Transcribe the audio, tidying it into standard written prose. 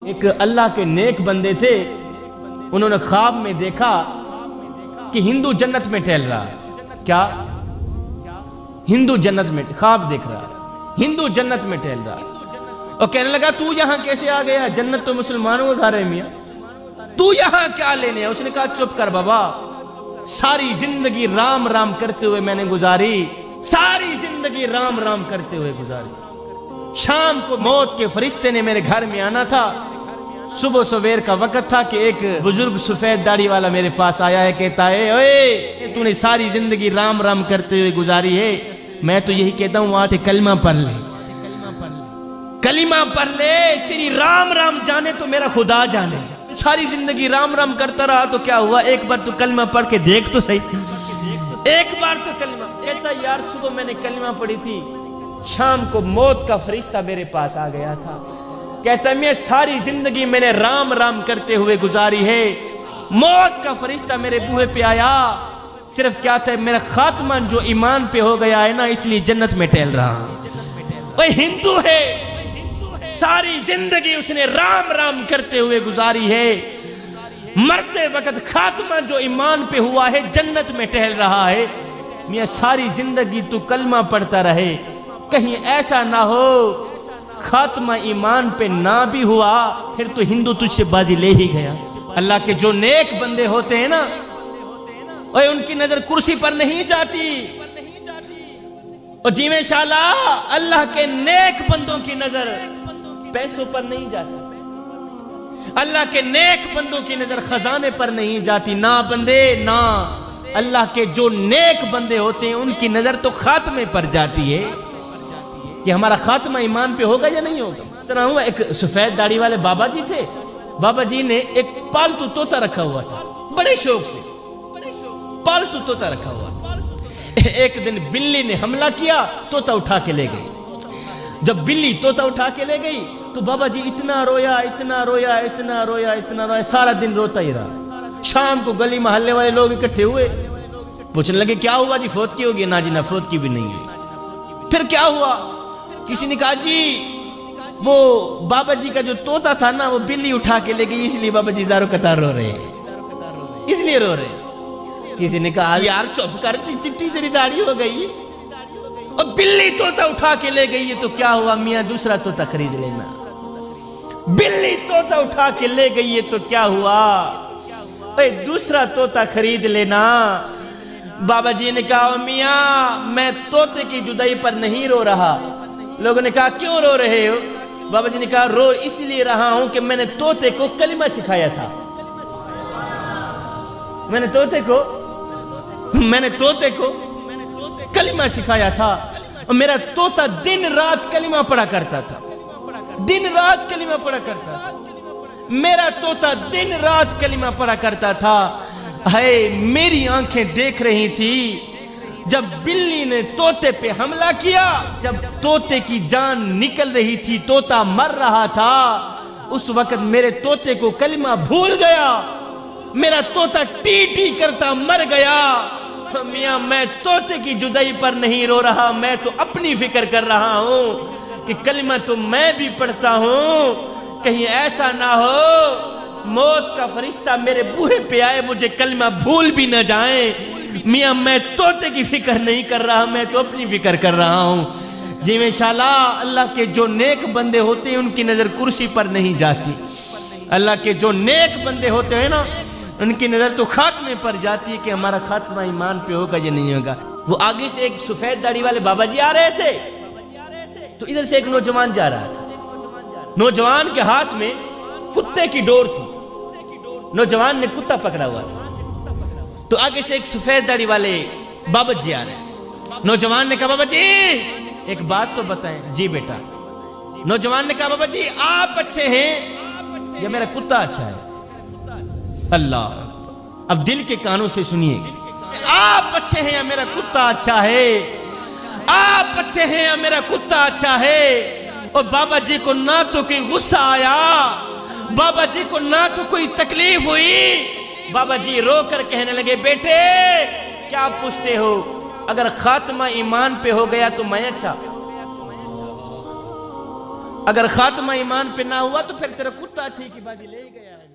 ایک اللہ کے نیک بندے تھے، انہوں نے خواب میں دیکھا کہ ہندو جنت میں ٹہل رہا ہے۔ کیا؟ ہندو جنت میں خواب دیکھ رہا ہے، ہندو جنت میں ٹہل رہا ہے، اور کہنے لگا تو یہاں کیسے آ گیا؟ جنت تو مسلمانوں کا گھر ہے میاں، تو یہاں کیا لینے ہے؟ اس نے کہا چپ کر بابا، ساری زندگی رام رام کرتے ہوئے میں نے گزاری، ساری زندگی رام رام کرتے ہوئے گزاری۔ شام کو موت کے فرشتے نے میرے گھر میں آنا تھا، صبح سویر کا وقت تھا کہ ایک بزرگ سفید داڑھی والا میرے پاس آیا ہے، کہتا ہے اوے تو نے ساری زندگی رام رام کرتے ہوئے گزاری ہے، میں تو یہی کہتا ہوں وہاں سے کلمہ پڑھ لے، کلمہ پڑھ لے، تیری رام رام جانے تو میرا خدا جانے۔ ساری زندگی رام رام کرتا رہا تو کیا ہوا؟ ایک بار تو کلمہ پڑھ کے دیکھ تو صحیح، ایک بار تو کلمہ۔ کہتا یار صبح میں نے کلمہ پڑھی تھی، شام کو موت کا فرشتہ میرے پاس آ گیا تھا، کہتا میں ساری زندگی میں نے رام رام کرتے ہوئے گزاری ہے، موت کا فرشتہ میرے بوہے پہ آیا، صرف کیا تھا میرا خاتمہ جو ایمان پہ ہو گیا ہے نا، اس لیے جنت میں ٹہل رہا ہوں۔ وہ ہندو ہے، ساری زندگی اس نے رام رام کرتے ہوئے گزاری ہے، مرتے وقت خاتمہ جو ایمان پہ ہوا ہے جنت میں ٹہل رہا ہے۔ میاں ساری زندگی تو کلمہ پڑھتا رہے، کہیں ایسا نہ ہو خاتمہ ایمان پہ نہ بھی ہوا پھر تو ہندو تجھ سے بازی لے ہی گیا۔ اللہ کے جو نیک بندے ہوتے ہیں نا، اور ان کی نظر کرسی پر نہیں جاتی، اور جی میں انشاءاللہ اللہ کے نیک بندوں کی نظر پیسوں پر نہیں جاتی، اللہ کے نیک بندوں کی نظر خزانے پر نہیں جاتی، نہ بندے نہ، اللہ کے جو نیک بندے ہوتے ہیں ان کی نظر تو خاتمے پر جاتی ہے کہ ہمارا خاتمہ ایمان پہ ہوگا یا نہیں ہوگا۔ اس طرح ہوا ایک سفید داڑھی والے بابا جی تھے، بابا جی نے ایک پالتو طوطا رکھا ہوا تھا، بڑے شوق سے پالتو طوطا رکھا ہوا تھا۔ ایک دن بلی نے حملہ کیا، طوطا اٹھا کے لے گئی۔ جب بلی طوطا اٹھا کے لے گئی تو بابا جی اتنا رویا اتنا رویا اتنا رویا اتنا رویا، سارا دن روتا ہی رہا۔ شام کو گلی محلے والے لوگ اکٹھے ہوئے، پوچھنے لگے کیا ہوا جی؟ فوت کی ہوگی؟ نہ جی نہ فوت کی بھی نہیں ہوئی۔ پھر کیا ہوا؟ کسی نے کہا جی وہ بابا جی کا جو طوطا تھا نا وہ بلی اٹھا کے لے گئی، اس لیے بابا جی زاروں قطار رو رہے ہیں، اس لیے رو رہے ہیں۔ کسی نے کہا یار چپ کر، چٹی تیری داڑھی ہو گئی، اور بلی طوطا اٹھا کے لے گئی ہے تو کیا ہوا؟ میاں دوسرا طوطا خرید لینا۔ بلی طوطا اٹھا کے لے گئی ہے تو کیا ہوا؟ اے دوسرا طوطا خرید لینا۔ بابا جی نے کہا میاں میں طوطے کی جدائی پر نہیں رو رہا۔ لوگوں نے کہا کیوں رو رہے ہو؟ بابا جی نے کہا رو اس لیے رہا ہوں کہ میں نے طوطے کو کلمہ سکھایا تھا، میں نے طوطے کو کلمہ سکھایا تھا، اور میرا طوطا دن رات کلمہ پڑھا کرتا تھا، دن رات کلمہ پڑھا کرتا تھا، میرا طوطا دن رات کلمہ پڑھا کرتا تھا۔ ہے میری آنکھیں دیکھ رہی تھی جب بلی نے طوطے پہ حملہ کیا، جب طوطے کی جان نکل رہی تھی، طوطا مر رہا تھا، اس وقت میرے طوطے کو کلمہ بھول گیا، میرا طوطا ٹی ٹی کرتا مر گیا۔ میاں میں طوطے کی جدائی پر نہیں رو رہا، میں تو اپنی فکر کر رہا ہوں کہ کلمہ تو میں بھی پڑھتا ہوں، کہیں ایسا نہ ہو موت کا فرشتہ میرے بوہے پہ آئے مجھے کلمہ بھول بھی نہ جائیں۔ میاں میں طوطے کی فکر نہیں کر رہا، میں تو اپنی فکر کر رہا ہوں۔ جی میں انشاءاللہ اللہ کے جو نیک بندے ہوتے ہیں ان کی نظر کرسی پر نہیں جاتی، اللہ کے جو نیک بندے ہوتے ہیں نا ان کی نظر تو خاتمے پر جاتی ہے کہ ہمارا خاتمہ ایمان پہ ہوگا یا نہیں ہوگا۔ وہ آگے سے ایک سفید داڑھی والے بابا جی آ رہے تھے تو ادھر سے ایک نوجوان جا رہا تھا، نوجوان کے ہاتھ میں کتے کی ڈور تھی، نوجوان نے کتا پکڑا ہوا تھا، تو آگے سے ایک سفید داڑھی والے بابا جی آ رہے ہیں۔ نوجوان نے کہا بابا جی ایک بات تو بتائیں۔ جی بیٹا۔ نوجوان نے کہا بابا جی آپ اچھے ہیں یا میرا کتا اچھا ہے؟ اللہ، اب دل کے کانوں سے سنیے، آپ اچھے ہیں یا میرا کتا اچھا ہے؟ آپ اچھے ہیں یا میرا کتا اچھا ہے؟ اور بابا جی کو نہ تو کوئی غصہ آیا، بابا جی کو نہ تو کوئی تکلیف ہوئی، بابا جی رو کر کہنے لگے بیٹے کیا پوچھتے ہو، اگر خاتمہ ایمان پہ ہو گیا تو میں اچھا، اگر خاتمہ ایمان پہ نہ ہوا تو پھر تیرا کتا اچھی کی بازی لے گیا ہے.